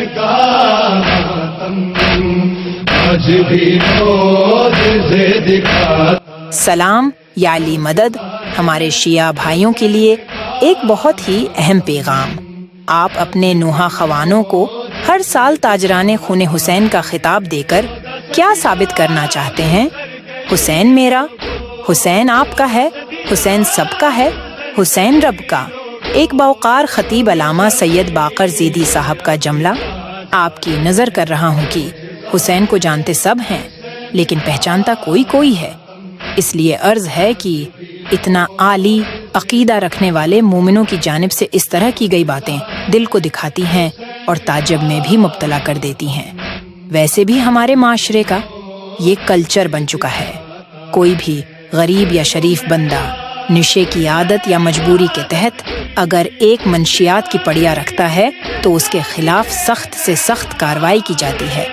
کا ماتم آج بھی روز سے دکھا. سلام یا علی مدد ہمارے شیعہ بھائیوں کے لیے ایک بہت ہی اہم پیغام. آپ اپنے نوحہ خوانوں کو ہر سال تاجران خون حسین کا خطاب دے کر کیا ثابت کرنا چاہتے ہیں؟ حسین میرا، حسین آپ کا ہے، حسین سب کا ہے، حسین رب کا. ایک باوقار خطیب علامہ سید باقر زیدی صاحب کا جملہ. آپ کی نظر کر رہا ہوں کہ حسین کو جانتے سب ہیں لیکن پہچانتا کوئی کوئی ہے. اس لیے عرض ہے کہ اتنا عالی عقیدہ رکھنے والے مومنوں کی جانب سے اس طرح کی گئی باتیں دل کو دکھاتی ہیں اور تعجب میں بھی مبتلا کر دیتی ہیں. ویسے بھی ہمارے معاشرے کا یہ کلچر بن چکا ہے. کوئی بھی غریب یا شریف بندہ نشے کی عادت یا مجبوری کے تحت اگر ایک منشیات کی پڑیا رکھتا ہے تو اس کے خلاف سخت سے سخت کارروائی کی جاتی ہے.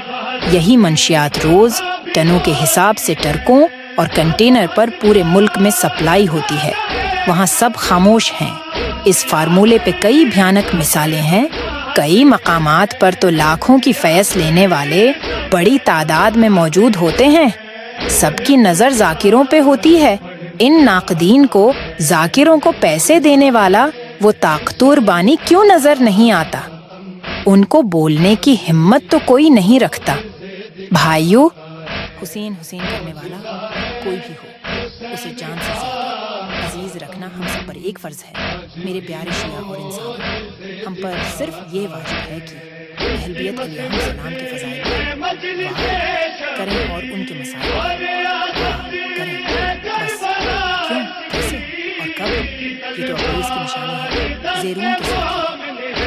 یہی منشیات روز ٹنوں کے حساب سے ٹرکوں اور کنٹینر پر پورے ملک میں سپلائی ہوتی ہے. وہاں سب خاموش ہیں. اس فارمولے پہ کئی بھیانک مثالیں ہیں. کئی مقامات پر تو لاکھوں کی فیض لینے والے بڑی تعداد میں موجود ہوتے ہیں. سب کی نظر ذاکروں پہ ہوتی ہے. ان ناقدین کو ذاکروں کو پیسے دینے والا وہ طاقتور بانی کیوں نظر نہیں آتا؟ ان کو بولنے کی ہمت تو کوئی نہیں رکھتا. بھائیو، حسین حسین کرنے والا کوئی بھی ہو اسے جان سے زیادہ عزیز رکھنا ہم سب پر ایک فرض ہے. میرے پیارے شیعہ اور انسان، ہم پر صرف یہ واجب ہے کہ اہل بیت علیہ السلام کے فضائل کریں اور ان کے مسائل کریں. بس کیوں، کیسے اور کب، یہ تو ابلیس کی نشانی ہے. زیرون کے ساتھ